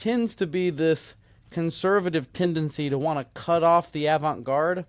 tends to be this conservative tendency to want to cut off the avant-garde,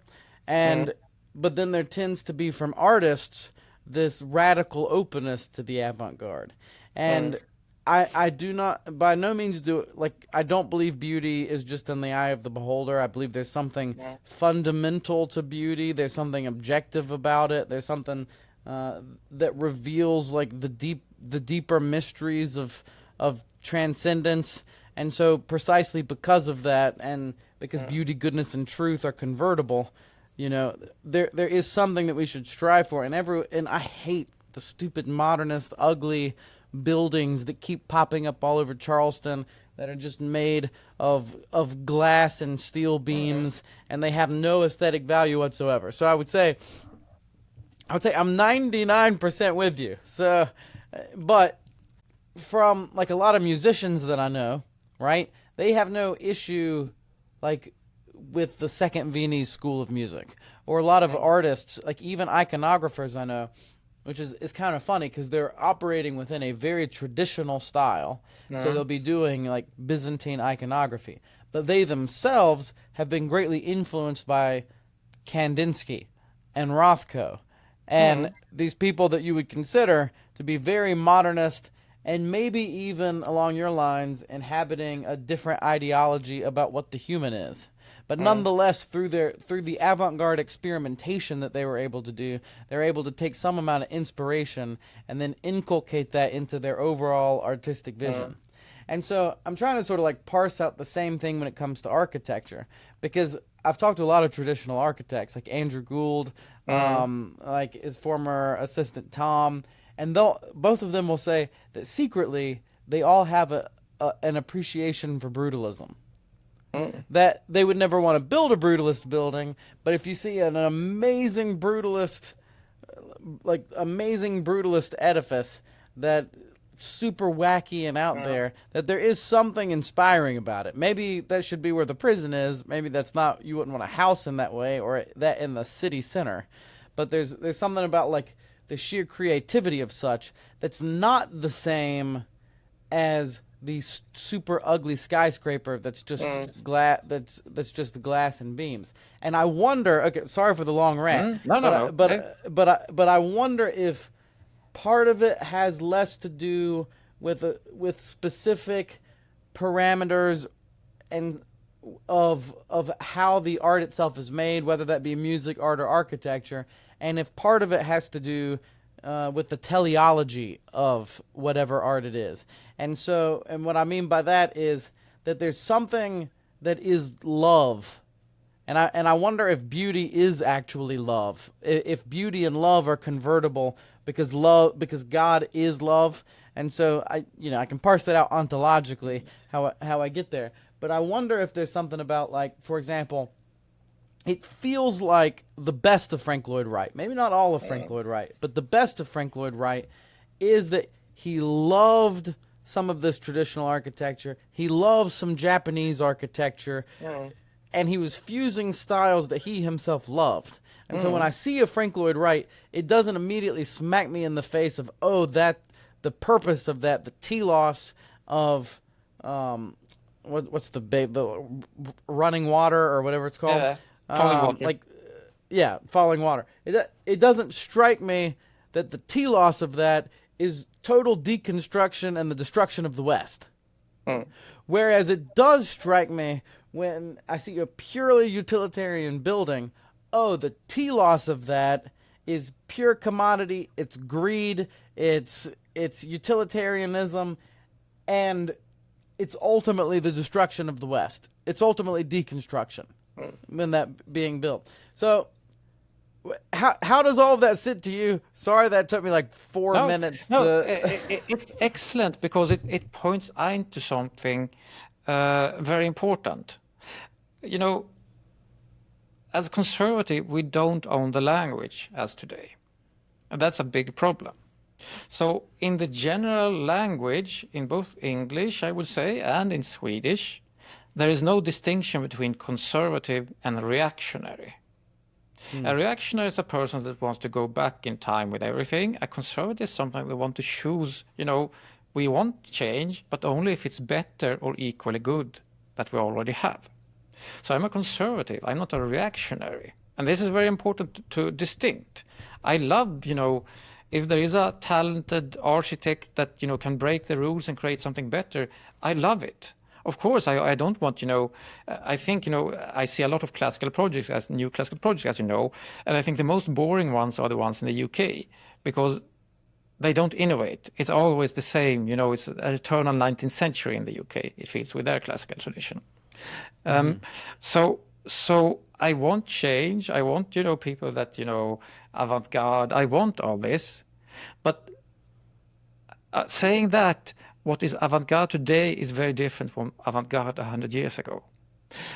and but then there tends to be from artists this radical openness to the avant-garde. And I do not, by no means do, like, I don't believe beauty is just in the eye of the beholder. I believe there's something fundamental to beauty. There's something objective about it. There's something that reveals like the deeper mysteries of transcendence. And so precisely because of that, and because beauty, goodness, and truth are convertible, you know, there is something that we should strive for. And I hate the stupid modernist, ugly buildings that keep popping up all over Charleston that are just made of glass and steel beams, and they have no aesthetic value whatsoever. So I would say I'm 99% with you. So, but from like a lot of musicians that I know, right? They have no issue like with the second Viennese school of music, or a lot of artists, like even iconographers I know, which is kind of funny because they're operating within a very traditional style. So they'll be doing like Byzantine iconography, but they themselves have been greatly influenced by Kandinsky and Rothko and these people that you would consider to be very modernist, and maybe even along your lines inhabiting a different ideology about what the human is. But nonetheless, through the avant-garde experimentation that they were able to do, they're able to take some amount of inspiration and then inculcate that into their overall artistic vision. And so I'm trying to sort of like parse out the same thing when it comes to architecture, because I've talked to a lot of traditional architects like Andrew Gould, like his former assistant Tom, and both of them will say that secretly they all have an appreciation for brutalism. That they would never want to build a brutalist building, but if you see an amazing brutalist edifice that super wacky and out there, that there is something inspiring about it. Maybe that should be where the prison is. Maybe that's not, you wouldn't want a house in that way or that in the city center. But there's something about like the sheer creativity of such that's not the same as the super ugly skyscraper that's just glass, that's just glass and beams. And I wonder, okay, sorry for the long rant. No. But I wonder if part of it has less to do with specific parameters and of how the art itself is made, whether that be music, art, or architecture, and if part of it has to do with the teleology of whatever art it is. And so, and what I mean by that is that there's something that is love. And I wonder if beauty is actually love. If beauty and love are convertible because God is love. And so I can parse that out ontologically how I get there. But I wonder if there's something about, like, for example, it feels like the best of Frank Lloyd Wright, maybe not all of Frank Lloyd Wright, but the best of Frank Lloyd Wright is that he loved some of this traditional architecture. He loved some Japanese architecture, and he was fusing styles that he himself loved. And so when I see a Frank Lloyd Wright, it doesn't immediately smack me in the face of, that the purpose of that, the telos of what's the running water or whatever it's called. Falling water. Falling water. It doesn't strike me that the telos of that is total deconstruction and the destruction of the West. Whereas it does strike me when I see a purely utilitarian building, the telos of that is pure commodity, it's greed, it's utilitarianism, and it's ultimately the destruction of the West. It's ultimately deconstruction when that being built. So how does all of that sit to you? Sorry that took me like 4 minutes. It's excellent because it points into something very important. You know, as a conservative, we don't own the language as today. And that's a big problem. So in the general language, in both English, I would say, and in Swedish, there is no distinction between conservative and reactionary. A reactionary is a person that wants to go back in time with everything. A conservative is something that wants to choose, We want change, but only if it's better or equally good that we already have. So I'm a conservative. I'm not a reactionary. And this is very important to distinct. I love, if there is a talented architect that, can break the rules and create something better, I love it. Of course, I don't want, I think, I see a lot of new classical projects, as you know, and I think the most boring ones are the ones in the UK, because they don't innovate. It's always the same, it's an eternal 19th century in the UK. It fits with their classical tradition. So I want change. I want, people that, avant-garde. I want all this. But saying that, what is avant-garde today is very different from avant-garde 100 years ago.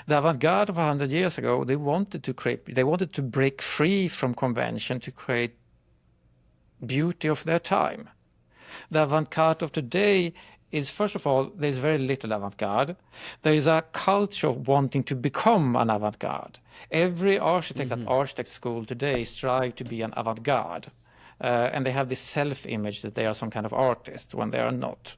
The avant-garde of 100 years ago, they wanted to break free from convention to create beauty of their time. The avant-garde of today is, first of all, there's very little avant-garde. There is a culture of wanting to become an avant-garde. Every architect at architect school today strive to be an avant-garde. And they have this self-image that they are some kind of artist when they are not.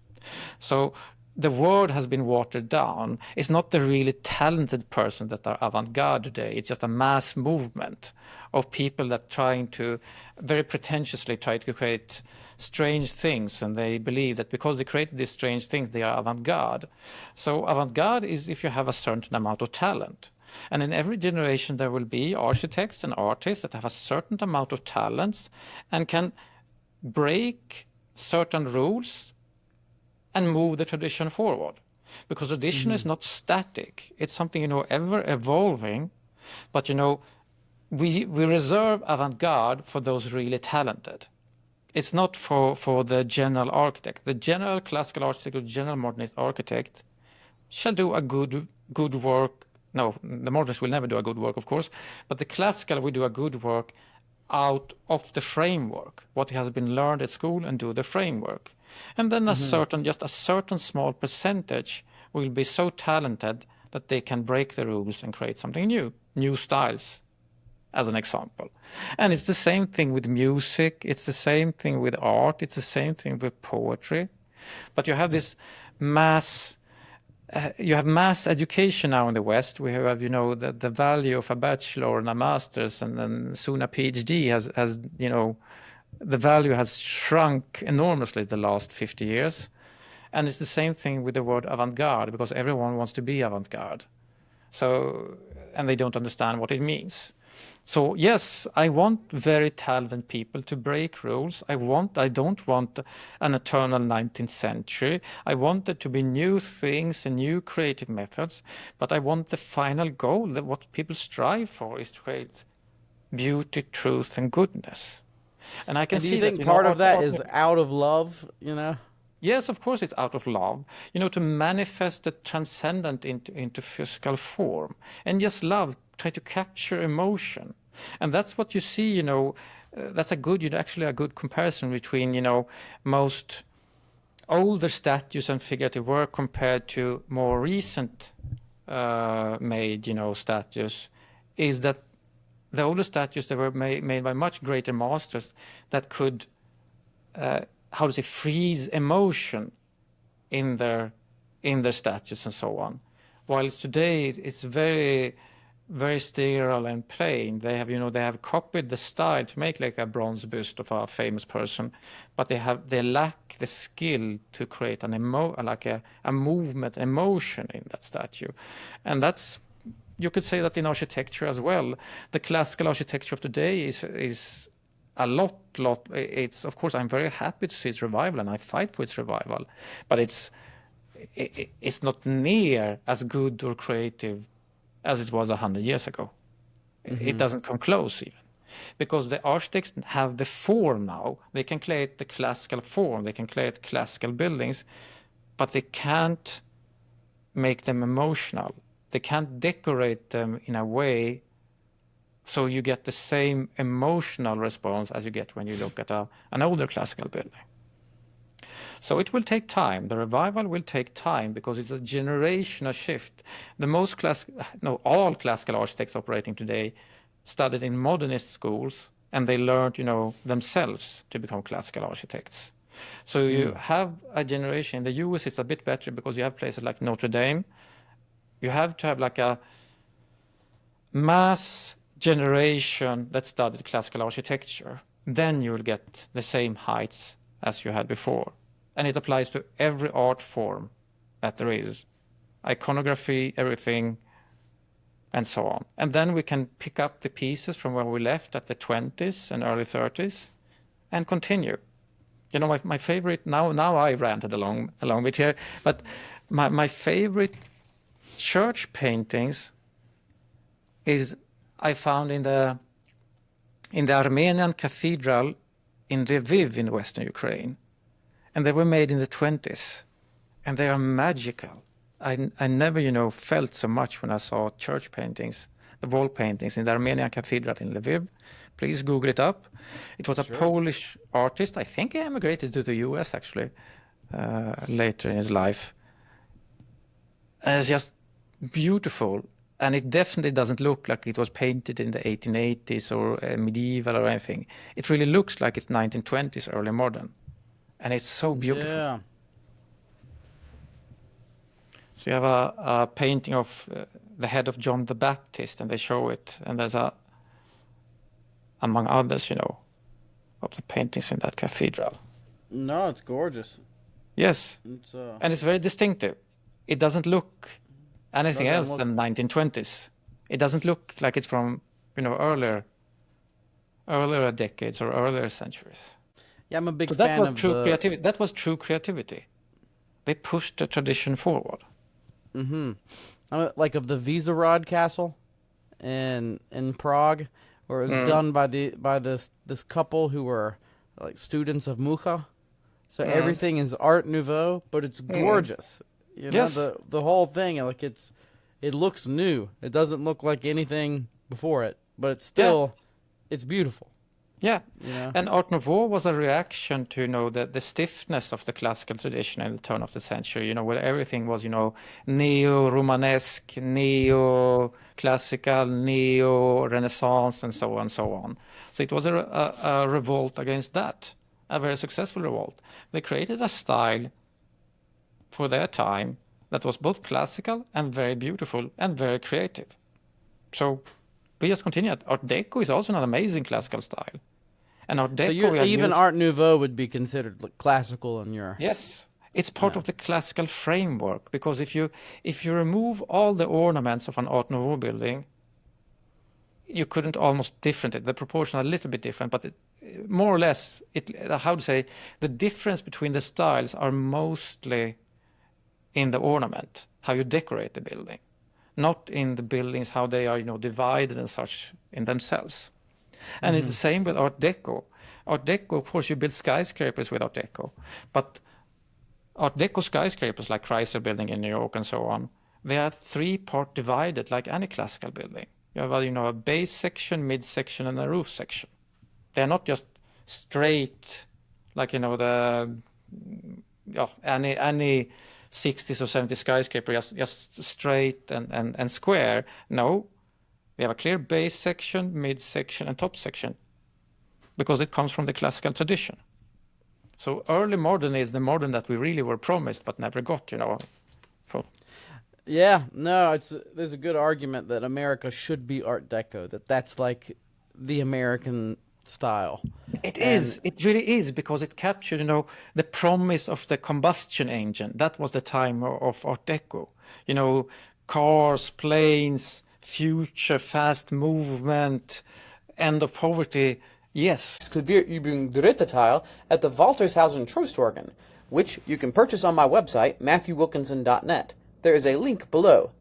So the word has been watered down. It's not the really talented person that are avant-garde today. It's just a mass movement of people that trying to very pretentiously try to create strange things, and they believe that because they created these strange things, they are avant-garde. So avant-garde is if you have a certain amount of talent. And in every generation, there will be architects and artists that have a certain amount of talents and can break certain rules and move the tradition forward. Because tradition is not static. It's something, ever evolving. But, we reserve avant-garde for those really talented. It's not for the general architect. The general classical architect or general modernist architect shall do a good work. No, the modernists will never do a good work, of course, but the classical will do a good work out of the framework, what has been learned at school, and do the framework. And then just a certain small percentage will be so talented that they can break the rules and create something new styles, as an example. And it's the same thing with music, it's the same thing with art, it's the same thing with poetry. But you have this mass education now in the West. We have, the value of a bachelor and a master's and then soon a PhD has the value has shrunk enormously the last 50 years. And it's the same thing with the word avant-garde, because everyone wants to be avant-garde. So, and they don't understand what it means. So yes, I want very talented people to break rules. I don't want an eternal 19th century. I want there to be new things and new creative methods, but I want the final goal, that what people strive for is to create beauty, truth, and goodness. And I can see that. Do you think part of that is out of love, Yes, of course, it's out of love, to manifest the transcendent into physical form, and just love, try to capture emotion. And that's what you see, that's actually a good comparison between, most older statues and figurative work compared to more recent made, statues, is that the older statues, they were made by much greater masters that could freeze emotion in their statues and so on. Whilst today it's very, very sterile and plain. They have copied the style to make like a bronze bust of a famous person, but they lack the skill to create a movement, emotion in that statue. And that's, you could say that in architecture as well. The classical architecture of today is a lot. It's, of course, I'm very happy to see its revival, and I fight for its revival, but it's not near as good or creative as it was 100 years ago. It doesn't come close even, because the architects have the form now. They can create the classical form, they can create classical buildings, but they can't make them emotional. They can't decorate them in a way so you get the same emotional response as you get when you look at an older classical building. So it will take time. The revival will take time because it's a generational shift. All classical architects operating today studied in modernist schools, and they learned, themselves to become classical architects. So you have a generation, in the US it's a bit better because you have places like Notre Dame. You have to have like a mass generation that studied classical architecture. Then you will get the same heights as you had before. And it applies to every art form that there is. Iconography, everything, and so on. And then we can pick up the pieces from where we left at the 20s and early 30s and continue. You know, my favorite, now I ranted along bit here, but my favorite church paintings is I found in the Armenian cathedral in Lviv in western Ukraine. And they were made in the 20s. And they are magical. I never, felt so much when I saw church paintings, the wall paintings in the Armenian cathedral in Lviv. Please Google it up. It was a Polish artist. I think he emigrated to the US, actually, later in his life. And it's just beautiful. And it definitely doesn't look like it was painted in the 1880s or medieval or anything. It really looks like it's 1920s, early modern. And it's so beautiful. Yeah. So you have a painting of the head of John the Baptist, and they show it. And there's among others, of the paintings in that cathedral. No, it's gorgeous. Yes. And it's very distinctive. It doesn't look anything else than 1920s. It doesn't look like it's from, earlier decades or earlier centuries. Yeah, I'm a big fan of creativity. That was true creativity. They pushed the tradition forward. Mm-hmm. Like of the Vizarod Castle in Prague, where it was done by this couple who were like students of Mucha. So everything is Art Nouveau, but it's gorgeous. Yes. The whole thing, like it looks new. It doesn't look like anything before it, but it's still it's beautiful. Yeah. And Art Nouveau was a reaction to the stiffness of the classical tradition in the turn of the century, where everything was, neo-Romanesque, neo-classical, neo-Renaissance, and so on and so on. So it was a revolt against that, a very successful revolt. They created a style for their time that was both classical and very beautiful and very creative. So we just continued. Art Deco is also an amazing classical style. And Art Deco... So even Art Nouveau would be considered classical in your... Yes. It's part of the classical framework, because if you remove all the ornaments of an Art Nouveau building, you couldn't almost different it. The proportion are a little bit different, but more or less, the difference between the styles are mostly in the ornament, how you decorate the building, not in the buildings, how they are, divided and such in themselves. And it's the same with Art Deco. Art Deco, of course, you build skyscrapers with Art Deco, but Art Deco skyscrapers like Chrysler Building in New York and so on, they are 3-part divided like any classical building. You have a base section, mid section, and a roof section. They are not just straight like any 60s or 70s skyscraper, just straight and square. No, we have a clear base section, mid section, and top section, because it comes from the classical tradition. So early modern is the modern that we really were promised but never got, Yeah, no, there's a good argument that America should be Art Deco, that's like the American style. It really is, because it captured, the promise of the combustion engine. That was the time of Art Deco. Cars, planes, future, fast movement, end of poverty. Yes. Klavierübung dritte Teil at the Waltershausen Trostorgan, which you can purchase on my website, MatthewWilkinson.net. There is a link below